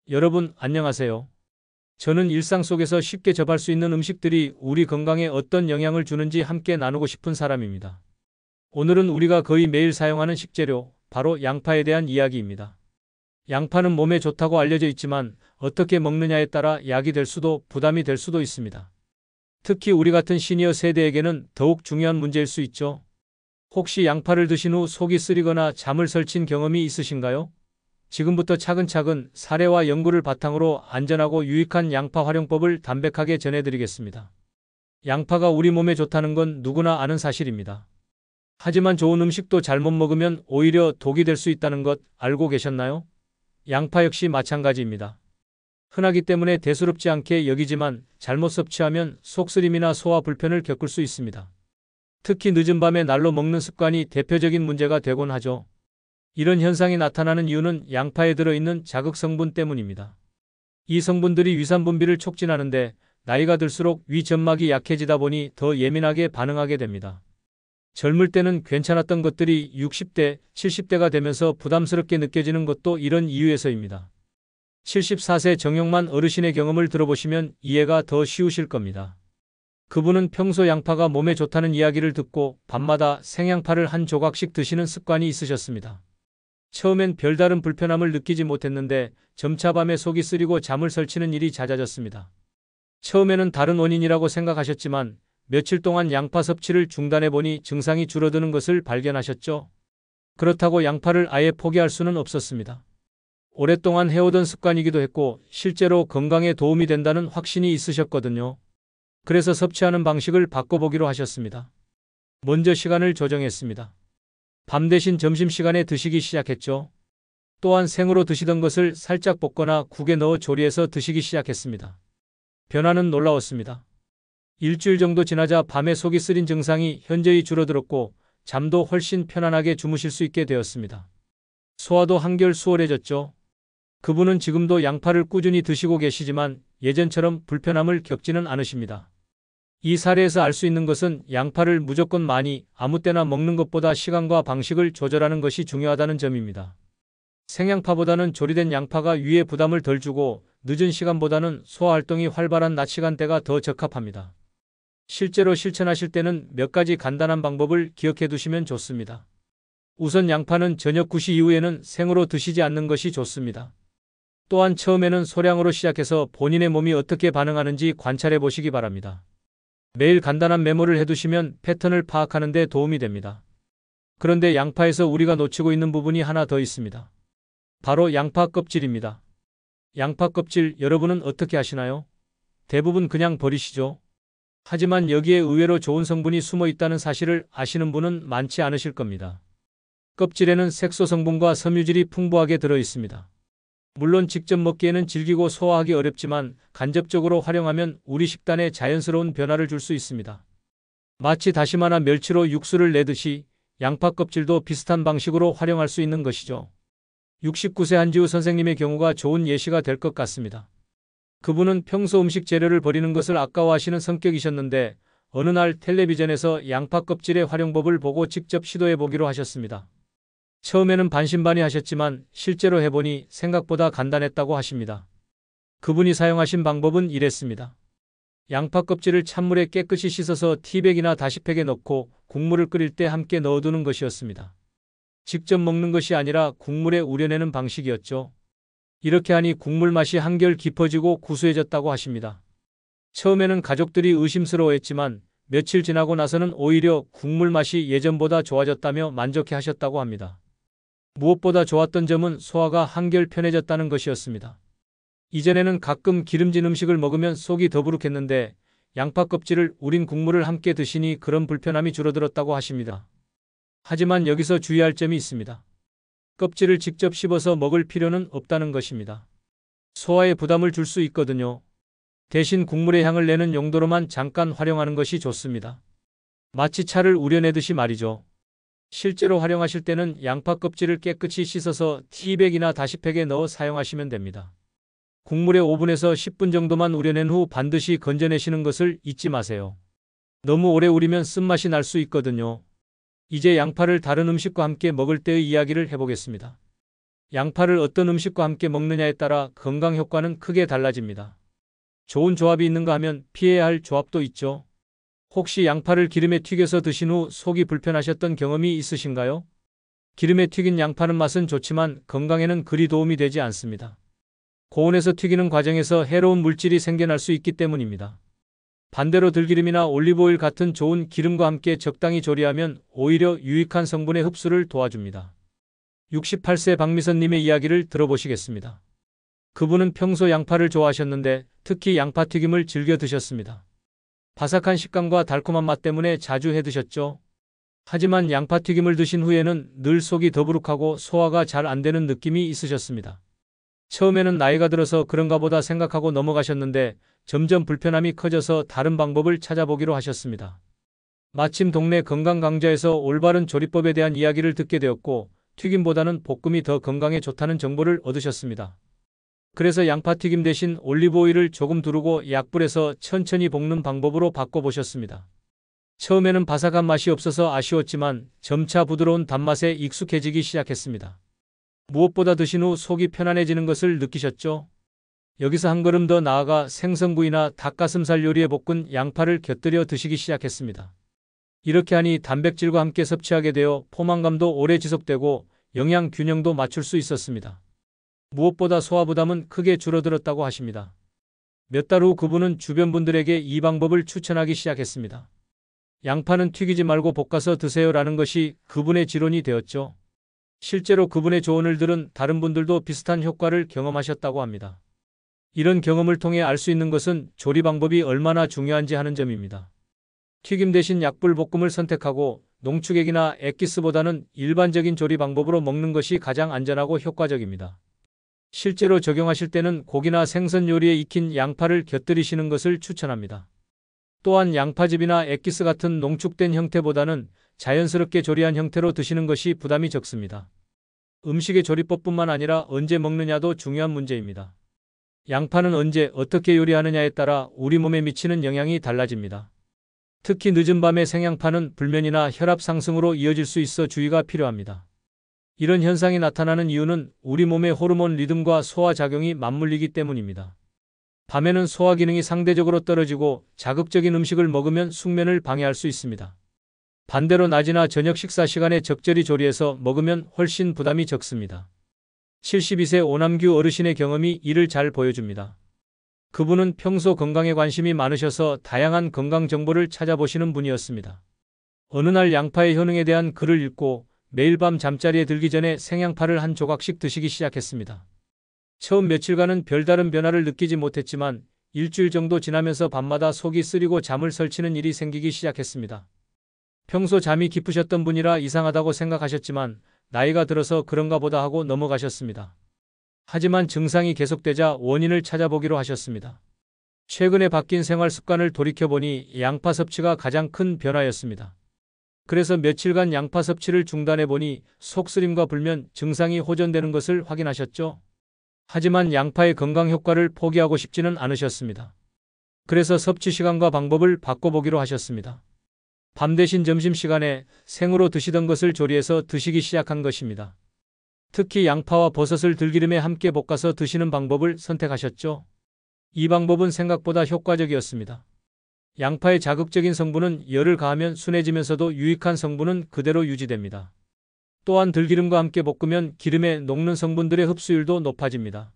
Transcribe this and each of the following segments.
여러분, 안녕하세요. 저는 일상 속에서 쉽게 접할 수 있는 음식들이 우리 건강에 어떤 영향을 주는지 함께 나누고 싶은 사람입니다. 오늘은 우리가 거의 매일 사용하는 식재료, 바로 양파에 대한 이야기입니다. 양파는 몸에 좋다고 알려져 있지만 어떻게 먹느냐에 따라 약이 될 수도 부담이 될 수도 있습니다. 특히 우리 같은 시니어 세대에게는 더욱 중요한 문제일 수 있죠. 혹시 양파를 드신 후 속이 쓰리거나 잠을 설친 경험이 있으신가요? 지금부터 차근차근 사례와 연구를 바탕으로 안전하고 유익한 양파 활용법을 담백하게 전해드리겠습니다. 양파가 우리 몸에 좋다는 건 누구나 아는 사실입니다. 하지만 좋은 음식도 잘못 먹으면 오히려 독이 될 수 있다는 것 알고 계셨나요? 양파 역시 마찬가지입니다. 흔하기 때문에 대수롭지 않게 여기지만 잘못 섭취하면 속쓰림이나 소화 불편을 겪을 수 있습니다. 특히 늦은 밤에 날로 먹는 습관이 대표적인 문제가 되곤 하죠. 이런 현상이 나타나는 이유는 양파에 들어있는 자극 성분 때문입니다. 이 성분들이 위산 분비를 촉진하는데 나이가 들수록 위 점막이 약해지다 보니 더 예민하게 반응하게 됩니다. 젊을 때는 괜찮았던 것들이 60대, 70대가 되면서 부담스럽게 느껴지는 것도 이런 이유에서입니다. 74세 정영만 어르신의 경험을 들어보시면 이해가 더 쉬우실 겁니다. 그분은 평소 양파가 몸에 좋다는 이야기를 듣고 밤마다 생양파를 한 조각씩 드시는 습관이 있으셨습니다. 처음엔 별다른 불편함을 느끼지 못했는데 점차 밤에 속이 쓰리고 잠을 설치는 일이 잦아졌습니다. 처음에는 다른 원인이라고 생각하셨지만 며칠 동안 양파 섭취를 중단해보니 증상이 줄어드는 것을 발견하셨죠. 그렇다고 양파를 아예 포기할 수는 없었습니다. 오랫동안 해오던 습관이기도 했고 실제로 건강에 도움이 된다는 확신이 있으셨거든요. 그래서 섭취하는 방식을 바꿔보기로 하셨습니다. 먼저 시간을 조정했습니다. 밤 대신 점심시간에 드시기 시작했죠. 또한 생으로 드시던 것을 살짝 볶거나 국에 넣어 조리해서 드시기 시작했습니다. 변화는 놀라웠습니다. 일주일 정도 지나자 밤에 속이 쓰린 증상이 현저히 줄어들었고 잠도 훨씬 편안하게 주무실 수 있게 되었습니다. 소화도 한결 수월해졌죠. 그분은 지금도 양파를 꾸준히 드시고 계시지만 예전처럼 불편함을 겪지는 않으십니다. 이 사례에서 알 수 있는 것은 양파를 무조건 많이 아무 때나 먹는 것보다 시간과 방식을 조절하는 것이 중요하다는 점입니다. 생양파보다는 조리된 양파가 위에 부담을 덜 주고 늦은 시간보다는 소화활동이 활발한 낮 시간대가 더 적합합니다. 실제로 실천하실 때는 몇 가지 간단한 방법을 기억해 두시면 좋습니다. 우선 양파는 저녁 9시 이후에는 생으로 드시지 않는 것이 좋습니다. 또한 처음에는 소량으로 시작해서 본인의 몸이 어떻게 반응하는지 관찰해 보시기 바랍니다. 매일 간단한 메모를 해두시면 패턴을 파악하는 데 도움이 됩니다. 그런데 양파에서 우리가 놓치고 있는 부분이 하나 더 있습니다. 바로 양파 껍질입니다. 양파 껍질 여러분은 어떻게 하시나요? 대부분 그냥 버리시죠. 하지만 여기에 의외로 좋은 성분이 숨어 있다는 사실을 아시는 분은 많지 않으실 겁니다. 껍질에는 색소 성분과 섬유질이 풍부하게 들어 있습니다. 물론 직접 먹기에는 질기고 소화하기 어렵지만 간접적으로 활용하면 우리 식단에 자연스러운 변화를 줄 수 있습니다. 마치 다시마나 멸치로 육수를 내듯이 양파 껍질도 비슷한 방식으로 활용할 수 있는 것이죠. 69세 한지우 선생님의 경우가 좋은 예시가 될 것 같습니다. 그분은 평소 음식 재료를 버리는 것을 아까워하시는 성격이셨는데 어느 날 텔레비전에서 양파 껍질의 활용법을 보고 직접 시도해 보기로 하셨습니다. 처음에는 반신반의 하셨지만 실제로 해보니 생각보다 간단했다고 하십니다. 그분이 사용하신 방법은 이랬습니다. 양파 껍질을 찬물에 깨끗이 씻어서 티백이나 다시팩에 넣고 국물을 끓일 때 함께 넣어두는 것이었습니다. 직접 먹는 것이 아니라 국물에 우려내는 방식이었죠. 이렇게 하니 국물 맛이 한결 깊어지고 구수해졌다고 하십니다. 처음에는 가족들이 의심스러워했지만 며칠 지나고 나서는 오히려 국물 맛이 예전보다 좋아졌다며 만족해 하셨다고 합니다. 무엇보다 좋았던 점은 소화가 한결 편해졌다는 것이었습니다. 이전에는 가끔 기름진 음식을 먹으면 속이 더부룩했는데 양파 껍질을 우린 국물을 함께 드시니 그런 불편함이 줄어들었다고 하십니다. 하지만 여기서 주의할 점이 있습니다. 껍질을 직접 씹어서 먹을 필요는 없다는 것입니다. 소화에 부담을 줄 수 있거든요. 대신 국물의 향을 내는 용도로만 잠깐 활용하는 것이 좋습니다. 마치 차를 우려내듯이 말이죠. 실제로 활용하실 때는 양파 껍질을 깨끗이 씻어서 티백이나 다시팩에 넣어 사용하시면 됩니다. 국물에 5분에서 10분 정도만 우려낸 후 반드시 건져내시는 것을 잊지 마세요. 너무 오래 우리면 쓴맛이 날 수 있거든요. 이제 양파를 다른 음식과 함께 먹을 때의 이야기를 해보겠습니다. 양파를 어떤 음식과 함께 먹느냐에 따라 건강 효과는 크게 달라집니다. 좋은 조합이 있는가 하면 피해야 할 조합도 있죠. 혹시 양파를 기름에 튀겨서 드신 후 속이 불편하셨던 경험이 있으신가요? 기름에 튀긴 양파는 맛은 좋지만 건강에는 그리 도움이 되지 않습니다. 고온에서 튀기는 과정에서 해로운 물질이 생겨날 수 있기 때문입니다. 반대로 들기름이나 올리브오일 같은 좋은 기름과 함께 적당히 조리하면 오히려 유익한 성분의 흡수를 도와줍니다. 68세 박미선님의 이야기를 들어보시겠습니다. 그분은 평소 양파를 좋아하셨는데 특히 양파튀김을 즐겨 드셨습니다. 바삭한 식감과 달콤한 맛 때문에 자주 해 드셨죠. 하지만 양파튀김을 드신 후에는 늘 속이 더부룩하고 소화가 잘 안 되는 느낌이 있으셨습니다. 처음에는 나이가 들어서 그런가 보다 생각하고 넘어가셨는데 점점 불편함이 커져서 다른 방법을 찾아보기로 하셨습니다. 마침 동네 건강강좌에서 올바른 조리법에 대한 이야기를 듣게 되었고 튀김보다는 볶음이 더 건강에 좋다는 정보를 얻으셨습니다. 그래서 양파튀김 대신 올리브오일을 조금 두르고 약불에서 천천히 볶는 방법으로 바꿔보셨습니다. 처음에는 바삭한 맛이 없어서 아쉬웠지만 점차 부드러운 단맛에 익숙해지기 시작했습니다. 무엇보다 드신 후 속이 편안해지는 것을 느끼셨죠? 여기서 한 걸음 더 나아가 생선구이나 닭가슴살 요리에 볶은 양파를 곁들여 드시기 시작했습니다. 이렇게 하니 단백질과 함께 섭취하게 되어 포만감도 오래 지속되고 영양 균형도 맞출 수 있었습니다. 무엇보다 소화 부담은 크게 줄어들었다고 하십니다. 몇 달 후 그분은 주변 분들에게 이 방법을 추천하기 시작했습니다. 양파는 튀기지 말고 볶아서 드세요라는 것이 그분의 지론이 되었죠. 실제로 그분의 조언을 들은 다른 분들도 비슷한 효과를 경험하셨다고 합니다. 이런 경험을 통해 알 수 있는 것은 조리 방법이 얼마나 중요한지 하는 점입니다. 튀김 대신 약불 볶음을 선택하고 농축액이나 액기스보다는 일반적인 조리 방법으로 먹는 것이 가장 안전하고 효과적입니다. 실제로 적용하실 때는 고기나 생선 요리에 익힌 양파를 곁들이시는 것을 추천합니다. 또한 양파즙이나 액기스 같은 농축된 형태보다는 자연스럽게 조리한 형태로 드시는 것이 부담이 적습니다. 음식의 조리법뿐만 아니라 언제 먹느냐도 중요한 문제입니다. 양파는 언제 어떻게 요리하느냐에 따라 우리 몸에 미치는 영향이 달라집니다. 특히 늦은 밤에 생양파는 불면이나 혈압 상승으로 이어질 수 있어 주의가 필요합니다. 이런 현상이 나타나는 이유는 우리 몸의 호르몬 리듬과 소화작용이 맞물리기 때문입니다. 밤에는 소화 기능이 상대적으로 떨어지고 자극적인 음식을 먹으면 숙면을 방해할 수 있습니다. 반대로 낮이나 저녁 식사 시간에 적절히 조리해서 먹으면 훨씬 부담이 적습니다. 72세 오남규 어르신의 경험이 이를 잘 보여줍니다. 그분은 평소 건강에 관심이 많으셔서 다양한 건강 정보를 찾아보시는 분이었습니다. 어느 날 양파의 효능에 대한 글을 읽고 매일 밤 잠자리에 들기 전에 생양파를 한 조각씩 드시기 시작했습니다. 처음 며칠간은 별다른 변화를 느끼지 못했지만 일주일 정도 지나면서 밤마다 속이 쓰리고 잠을 설치는 일이 생기기 시작했습니다. 평소 잠이 깊으셨던 분이라 이상하다고 생각하셨지만 나이가 들어서 그런가 보다 하고 넘어가셨습니다. 하지만 증상이 계속되자 원인을 찾아보기로 하셨습니다. 최근에 바뀐 생활 습관을 돌이켜보니 양파 섭취가 가장 큰 변화였습니다. 그래서 며칠간 양파 섭취를 중단해보니 속쓰림과 불면 증상이 호전되는 것을 확인하셨죠? 하지만 양파의 건강 효과를 포기하고 싶지는 않으셨습니다. 그래서 섭취 시간과 방법을 바꿔보기로 하셨습니다. 밤 대신 점심시간에 생으로 드시던 것을 조리해서 드시기 시작한 것입니다. 특히 양파와 버섯을 들기름에 함께 볶아서 드시는 방법을 선택하셨죠. 이 방법은 생각보다 효과적이었습니다. 양파의 자극적인 성분은 열을 가하면 순해지면서도 유익한 성분은 그대로 유지됩니다. 또한 들기름과 함께 볶으면 기름에 녹는 성분들의 흡수율도 높아집니다.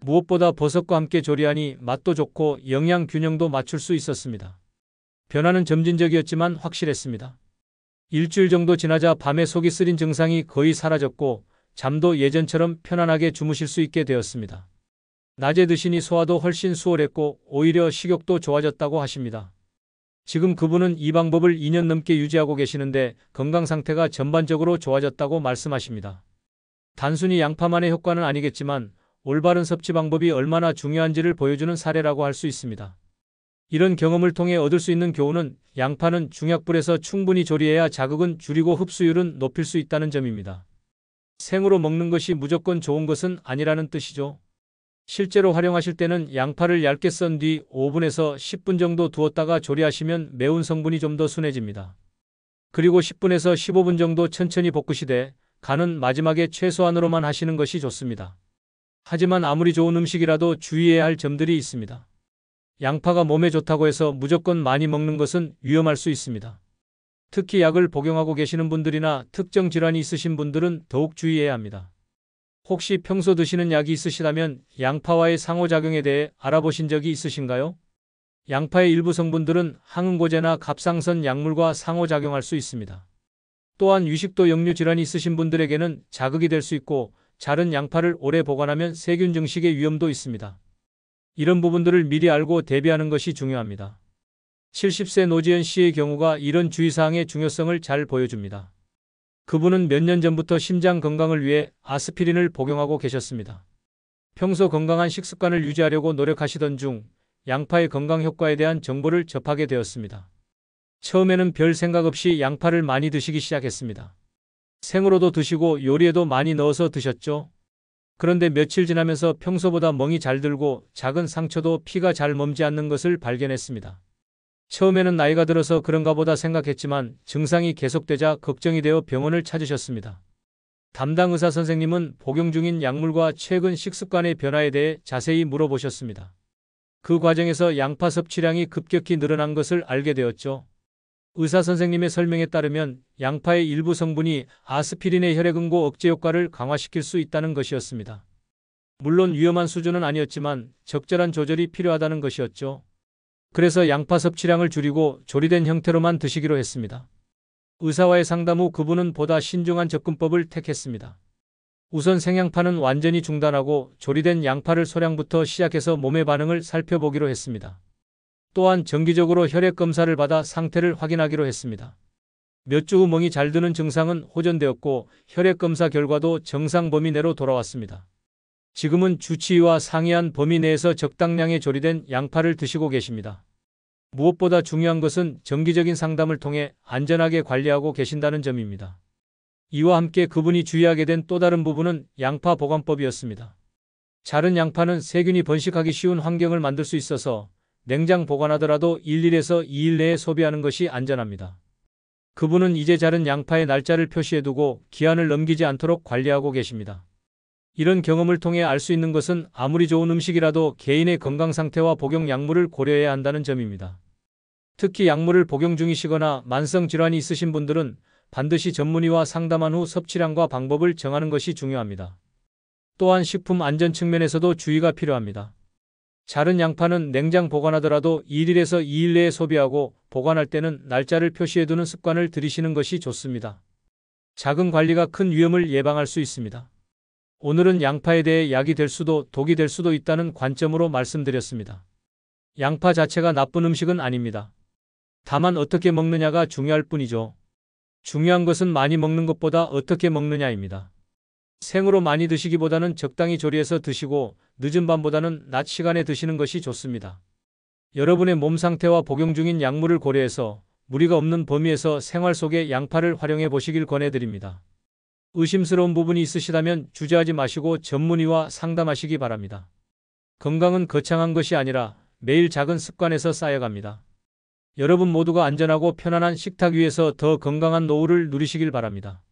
무엇보다 버섯과 함께 조리하니 맛도 좋고 영양 균형도 맞출 수 있었습니다. 변화는 점진적이었지만 확실했습니다. 일주일 정도 지나자 밤에 속이 쓰린 증상이 거의 사라졌고 잠도 예전처럼 편안하게 주무실 수 있게 되었습니다. 낮에 드시니 소화도 훨씬 수월했고 오히려 식욕도 좋아졌다고 하십니다. 지금 그분은 이 방법을 2년 넘게 유지하고 계시는데 건강 상태가 전반적으로 좋아졌다고 말씀하십니다. 단순히 양파만의 효과는 아니겠지만 올바른 섭취 방법이 얼마나 중요한지를 보여주는 사례라고 할 수 있습니다. 이런 경험을 통해 얻을 수 있는 교훈은 양파는 중약불에서 충분히 조리해야 자극은 줄이고 흡수율은 높일 수 있다는 점입니다. 생으로 먹는 것이 무조건 좋은 것은 아니라는 뜻이죠. 실제로 활용하실 때는 양파를 얇게 썬 뒤 5분에서 10분 정도 두었다가 조리하시면 매운 성분이 좀 더 순해집니다. 그리고 10분에서 15분 정도 천천히 볶으시되 간은 마지막에 최소한으로만 하시는 것이 좋습니다. 하지만 아무리 좋은 음식이라도 주의해야 할 점들이 있습니다. 양파가 몸에 좋다고 해서 무조건 많이 먹는 것은 위험할 수 있습니다. 특히 약을 복용하고 계시는 분들이나 특정 질환이 있으신 분들은 더욱 주의해야 합니다. 혹시 평소 드시는 약이 있으시다면 양파와의 상호작용에 대해 알아보신 적이 있으신가요? 양파의 일부 성분들은 항응고제나 갑상선 약물과 상호작용할 수 있습니다. 또한 위식도 역류 질환이 있으신 분들에게는 자극이 될 수 있고 자른 양파를 오래 보관하면 세균 증식의 위험도 있습니다. 이런 부분들을 미리 알고 대비하는 것이 중요합니다. 70세 노지연 씨의 경우가 이런 주의사항의 중요성을 잘 보여줍니다. 그분은 몇 년 전부터 심장 건강을 위해 아스피린을 복용하고 계셨습니다. 평소 건강한 식습관을 유지하려고 노력하시던 중 양파의 건강 효과에 대한 정보를 접하게 되었습니다. 처음에는 별 생각 없이 양파를 많이 드시기 시작했습니다. 생으로도 드시고 요리에도 많이 넣어서 드셨죠. 그런데 며칠 지나면서 평소보다 멍이 잘 들고 작은 상처도 피가 잘 멈지 않는 것을 발견했습니다. 처음에는 나이가 들어서 그런가 보다 생각했지만 증상이 계속되자 걱정이 되어 병원을 찾으셨습니다. 담당 의사 선생님은 복용 중인 약물과 최근 식습관의 변화에 대해 자세히 물어보셨습니다. 그 과정에서 양파 섭취량이 급격히 늘어난 것을 알게 되었죠. 의사 선생님의 설명에 따르면 양파의 일부 성분이 아스피린의 혈액응고 억제 효과를 강화시킬 수 있다는 것이었습니다. 물론 위험한 수준은 아니었지만 적절한 조절이 필요하다는 것이었죠. 그래서 양파 섭취량을 줄이고 조리된 형태로만 드시기로 했습니다. 의사와의 상담 후 그분은 보다 신중한 접근법을 택했습니다. 우선 생양파는 완전히 중단하고 조리된 양파를 소량부터 시작해서 몸의 반응을 살펴보기로 했습니다. 또한 정기적으로 혈액 검사를 받아 상태를 확인하기로 했습니다. 몇 주 후 멍이 잘 드는 증상은 호전되었고 혈액 검사 결과도 정상 범위 내로 돌아왔습니다. 지금은 주치의와 상의한 범위 내에서 적당량의 조리된 양파를 드시고 계십니다. 무엇보다 중요한 것은 정기적인 상담을 통해 안전하게 관리하고 계신다는 점입니다. 이와 함께 그분이 주의하게 된 또 다른 부분은 양파 보관법이었습니다. 자른 양파는 세균이 번식하기 쉬운 환경을 만들 수 있어서 냉장 보관하더라도 1일에서 2일 내에 소비하는 것이 안전합니다. 그분은 이제 자른 양파의 날짜를 표시해두고 기한을 넘기지 않도록 관리하고 계십니다. 이런 경험을 통해 알 수 있는 것은 아무리 좋은 음식이라도 개인의 건강 상태와 복용 약물을 고려해야 한다는 점입니다. 특히 약물을 복용 중이시거나 만성 질환이 있으신 분들은 반드시 전문의와 상담한 후 섭취량과 방법을 정하는 것이 중요합니다. 또한 식품 안전 측면에서도 주의가 필요합니다. 자른 양파는 냉장 보관하더라도 1일에서 2일 내에 소비하고 보관할 때는 날짜를 표시해두는 습관을 들이시는 것이 좋습니다. 작은 관리가 큰 위험을 예방할 수 있습니다. 오늘은 양파에 대해 약이 될 수도 독이 될 수도 있다는 관점으로 말씀드렸습니다. 양파 자체가 나쁜 음식은 아닙니다. 다만 어떻게 먹느냐가 중요할 뿐이죠. 중요한 것은 많이 먹는 것보다 어떻게 먹느냐입니다. 생으로 많이 드시기보다는 적당히 조리해서 드시고 늦은 밤보다는 낮 시간에 드시는 것이 좋습니다. 여러분의 몸 상태와 복용 중인 약물을 고려해서 무리가 없는 범위에서 생활 속에 양파를 활용해 보시길 권해드립니다. 의심스러운 부분이 있으시다면 주저하지 마시고 전문의와 상담하시기 바랍니다. 건강은 거창한 것이 아니라 매일 작은 습관에서 쌓여갑니다. 여러분 모두가 안전하고 편안한 식탁 위에서 더 건강한 노후를 누리시길 바랍니다.